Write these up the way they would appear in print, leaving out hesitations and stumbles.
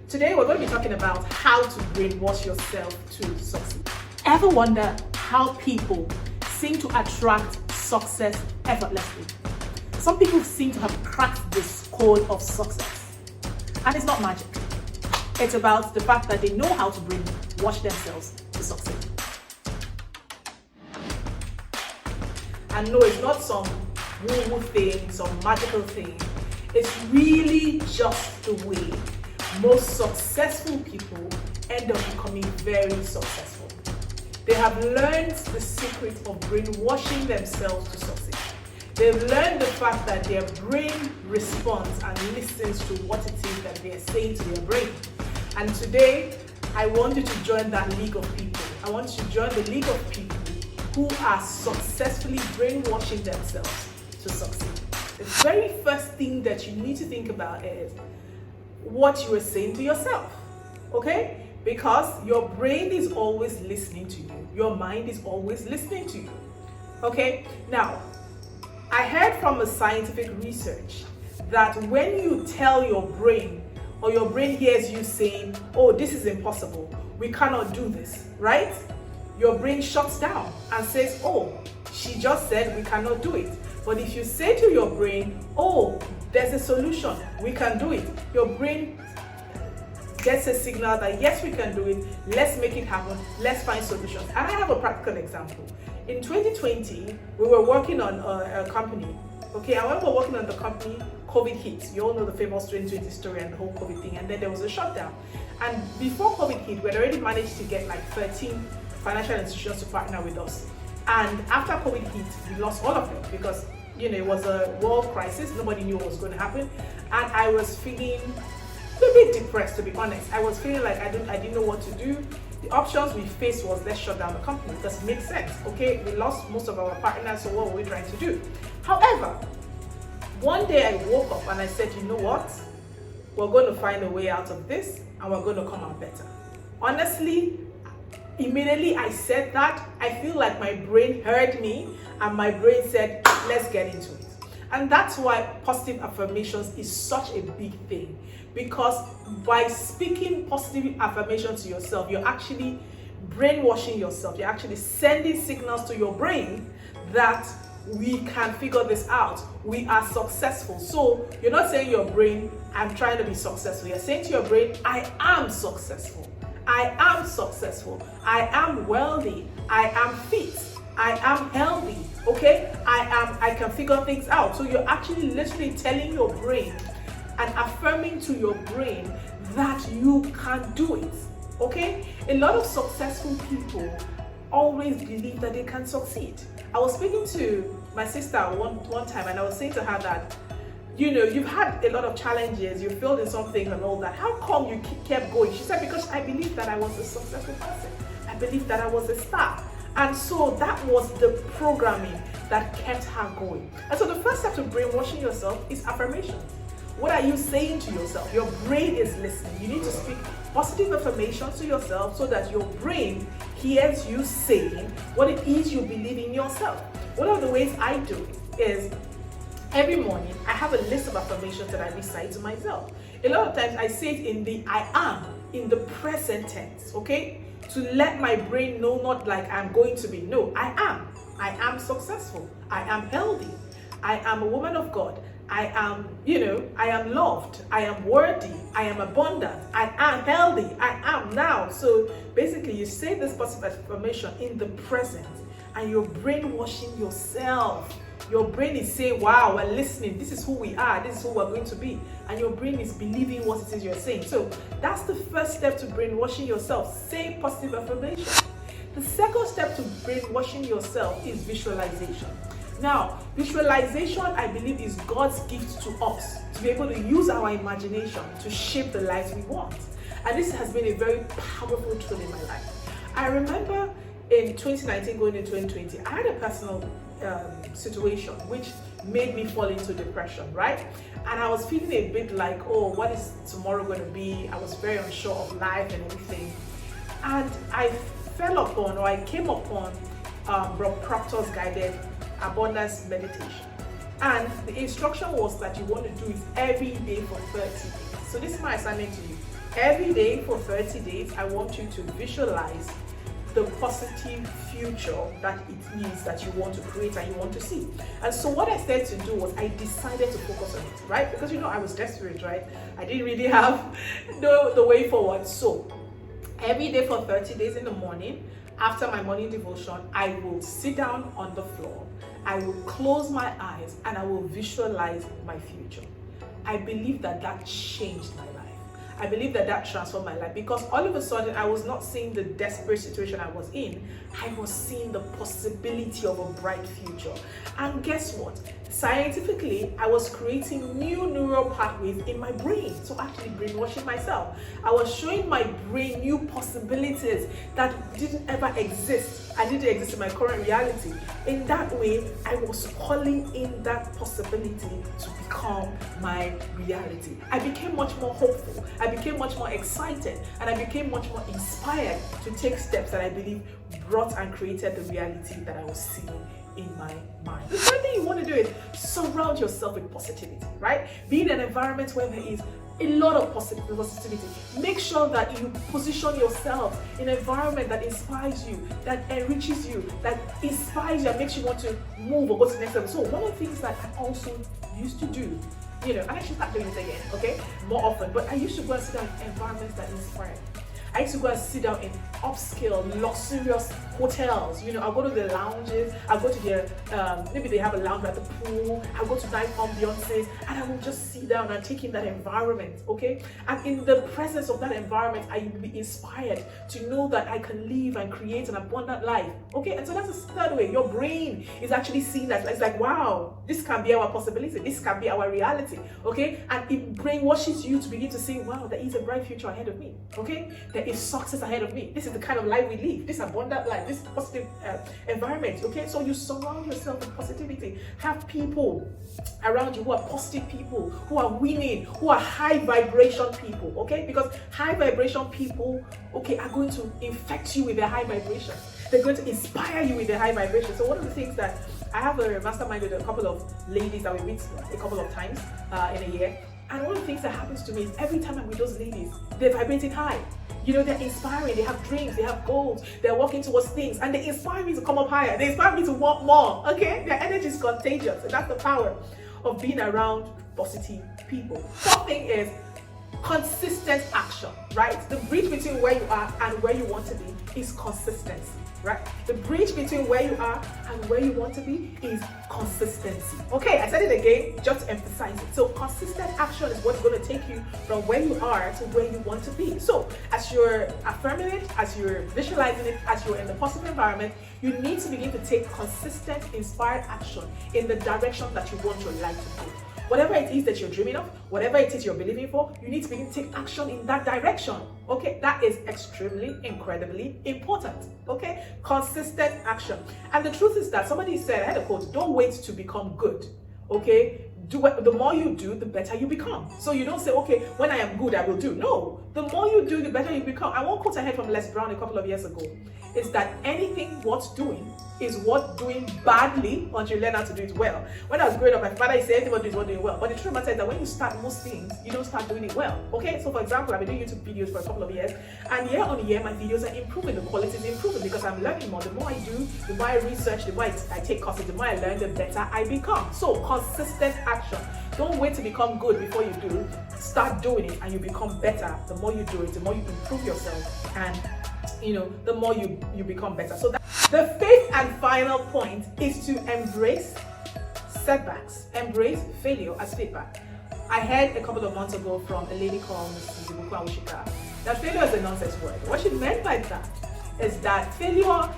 Today we're going to be talking about how to brainwash yourself to succeed. Ever wonder how people seem to attract success effortlessly? Some people seem to have cracked this code of success. And it's not magic. It's about the fact that they know how to brainwash themselves to succeed. And no, it's not some woo-woo thing, some magical thing. It's really just the way most successful people end up becoming very successful. They have learned the secret of brainwashing themselves to succeed. They've learned the fact that their brain responds and listens to what it is that they are saying to their brain. And today, I want you to join that league of people. I want you to join the league of people who are successfully brainwashing themselves to succeed. The very first thing that you need to think about is what you are saying to yourself, okay? Because your brain is always listening to you. Your mind is always listening to you, okay? Now, I heard from a scientific research that when you tell your brain, or your brain hears you saying, oh, this is impossible, we cannot do this, right? Your brain shuts down and says, oh, she just said we cannot do it. But if you say to your brain, oh, there's a solution, we can do it, your brain gets a signal that yes, we can do it, let's make it happen, let's find solutions. And I have a practical example. In 2020, we were working on a company, okay, and when we were working on the company, COVID hit. You all know the famous 2020 story and the whole COVID thing, and then there was a shutdown. And before COVID hit, we had already managed to get like 13 financial institutions to partner with us. And after COVID hit, we lost all of them because, you know, it was a world crisis. Nobody knew what was going to happen. And I was feeling a bit depressed, to be honest. I was feeling like I didn't know what to do. The options we faced was let's shut down the company because it makes sense. Okay, we lost most of our partners, so what were we trying to do? However, one day I woke up and I said, you know what? We're going to find a way out of this and we're going to come out better. Honestly, immediately I said that, I feel like my brain heard me and my brain said, let's get into it. And that's why positive affirmations is such a big thing, because by speaking positive affirmations to yourself, you're actually brainwashing yourself. You're actually sending signals to your brain that we can figure this out. We are successful. So you're not saying to your brain, I'm trying to be successful. You're saying to your brain, I am successful. I am successful. I am wealthy. I am fit. I am healthy. Okay? I can figure things out. So you're actually literally telling your brain and affirming to your brain that you can do it. Okay? A lot of successful people always believe that they can succeed. I was speaking to my sister one time and I was saying to her that, you know, you've had a lot of challenges, you failed in some things and all that. How come you kept going? She said, because I believed that I was a successful person. I believed that I was a star. And so that was the programming that kept her going. And so the first step to brainwashing yourself is affirmations. What are you saying to yourself? Your brain is listening. You need to speak positive affirmations to yourself so that your brain hears you saying what it is you believe in yourself. One of the ways I do it is every morning I have a list of affirmations that I recite to myself. A lot of times I say it in the I am, in the present tense, okay? To let my brain know, not like I'm going to be. No, I am. I am successful. I am healthy. I am a woman of God. I am, I am loved. I am worthy. I am abundant. I am healthy. I am now. So basically, you say this positive affirmation in the present and you're brainwashing yourself. Your brain is saying, wow, we're listening. This is who we are. This is who we're going to be. And your brain is believing what it is you're saying. So that's the first step to brainwashing yourself. Say positive affirmation. The second step to brainwashing yourself is visualization. Now, visualization, I believe, is God's gift to us to be able to use our imagination to shape the lives we want. And this has been a very powerful tool in my life. I remember in 2019 going into 2020, I had a personal situation which made me fall into depression, right? And I was feeling a bit like, oh, what is tomorrow going to be? I was very unsure of life and everything. And I came upon Rob Proctor's guided abundance meditation. And the instruction was that you want to do it every day for 30 days. So this is my assignment to you. Every day for 30 days, I want you to visualize the positive future that it means that you want to create and you want to see. And so what I started to do was I decided to focus on it, right? Because I was desperate, right? I didn't really have the way forward. So every day for 30 days in the morning, after my morning devotion, I will sit down on the floor, I will close my eyes, and I will visualize my future. I believe that changed my life. I believe that transformed my life, because all of a sudden I was not seeing the desperate situation I was in. I was seeing the possibility of a bright future. And guess what? Scientifically, I was creating new neural pathways in my brain. So actually brainwashing myself. I was showing my brain new possibilities that didn't ever exist. I didn't exist in my current reality. In that way, I was calling in that possibility to become my reality. I became much more hopeful. I became much more excited, and I became much more inspired to take steps that I believe brought and created the reality that I was seeing in my mind. The third thing you want to do is surround yourself with positivity, right? Be in an environment where there is a lot of positivity. Make sure that you position yourself in an environment that inspires you, that enriches you, that inspires you and makes you want to move or go to the next level. So one of the things that I also used to do, and I should start doing it again, okay, more often, but I used to go and sit down in environments that inspire me. I used to go and sit down in upscale, luxurious hotels. I'll go to the lounges, I'll go to their, maybe they have a lounge at the pool, I'll go to nice ambiances, and I will just sit down and take in that environment, okay? And in the presence of that environment, I will be inspired to know that I can live and create an abundant life, okay? And so that's the third way. Your brain is actually seeing that. It's like, wow, this can be our possibility, this can be our reality, okay? And it brainwashes you to begin to say, wow, there is a bright future ahead of me, okay? There is success ahead of me. This is the kind of life we live, this abundant life, this positive environment, okay? So you surround yourself with positivity. Have people around you who are positive people, who are winning, who are high vibration people, okay? Because high vibration people, okay, are going to infect you with their high vibration. They're going to inspire you with their high vibration. So one of the things that I have a mastermind with a couple of ladies that we meet a couple of times in a year, and one of the things that happens to me is every time I'm with those ladies, they're vibrating high. They're inspiring, they have dreams, they have goals, they're working towards things, and they inspire me to come up higher, they inspire me to want more, okay? Their energy is contagious, and that's the power of being around positive people. Fourth thing is consistent action, right? The bridge between where you are and where you want to be is consistency, right? The bridge between where you are and where you want to be is consistency. Okay, I said it again, just to emphasize it. So consistent action is what's going to take you from where you are to where you want to be. So as you're affirming it, as you're visualizing it, as you're in the positive environment, you need to begin to take consistent, inspired action in the direction that you want your life to go. Whatever it is that you're dreaming of, whatever it is you're believing for, you need to begin to take action in that direction. Okay, that is extremely, incredibly important. Okay, consistent action. And the truth is that somebody said, I had a quote, don't wait to become good. Okay, the more you do, the better you become. So you don't say, okay, when I am good, I will do. No, the more you do, the better you become. And one quote I heard from Les Brown a couple of years ago is that anything worth doing is worth doing badly until you learn how to do it well. When I was growing up, my father used to say anything is worth doing well. But the truth matter is that when you start most things, you don't start doing it well. Okay, so for example, I've been doing YouTube videos for a couple of years, and year on year, my videos are improving. The quality is improving because I'm learning more. The more I do, the more I research, the more I take courses, the more I learn, the better I become. So consistent action. Don't wait to become good before you do. Start doing it and you become better. The more you do it, the more you improve yourself, and the more you become better. So the fifth and final point is to embrace setbacks. Embrace failure as feedback. I heard a couple of months ago from a lady called Mrs. Zibuku Awushika that failure is a nonsense word. What she meant by that is that failure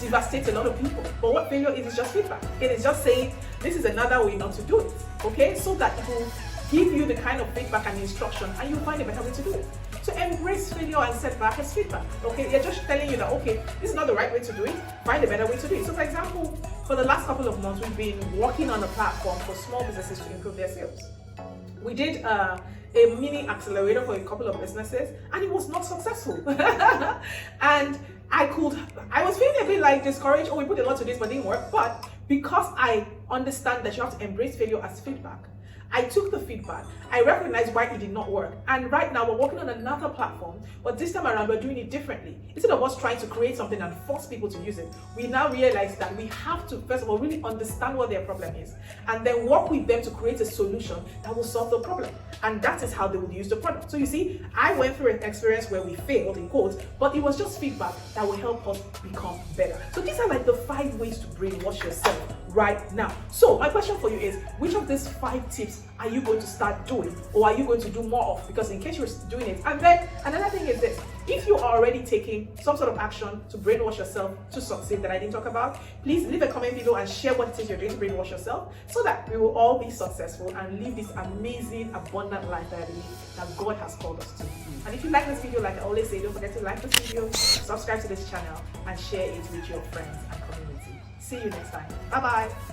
devastates a lot of people. But what failure is just feedback. It is just saying this is another way not to do it. Okay, so that it will give you the kind of feedback and instruction, and you'll find a better way to do it. So embrace failure and setback as feedback. Okay, they're just telling you that, okay, this is not the right way to do it, find a better way to do it. So for example, for the last couple of months, we've been working on a platform for small businesses to improve their sales. We did a mini accelerator for a couple of businesses, and it was not successful. And I was feeling a bit like discouraged. Oh, we put a lot to this, but it didn't work. But because I understand that you have to embrace failure as feedback, I took the feedback, I recognized why it did not work, and right now we're working on another platform, but this time around we're doing it differently. Instead of us trying to create something and force people to use it, we now realize that we have to, first of all, really understand what their problem is, and then work with them to create a solution that will solve the problem. And that is how they would use the product. So you see, I went through an experience where we failed, in quotes, but it was just feedback that will help us become better. So these are like the 5 ways to brainwash yourself right now. So my question for you is, which of these 5 tips are you going to start doing, or are you going to do more of? Because in case you're doing it, and then another thing is this: if you are already taking some sort of action to brainwash yourself to succeed that I didn't talk about, please leave a comment below and share what it is you're doing to brainwash yourself, so that we will all be successful and live this amazing, abundant life that I believe that God has called us to. And if you like this video, like I always say, don't forget to like this video, subscribe to this channel, and share it with your friends and community. See you next time. Bye bye.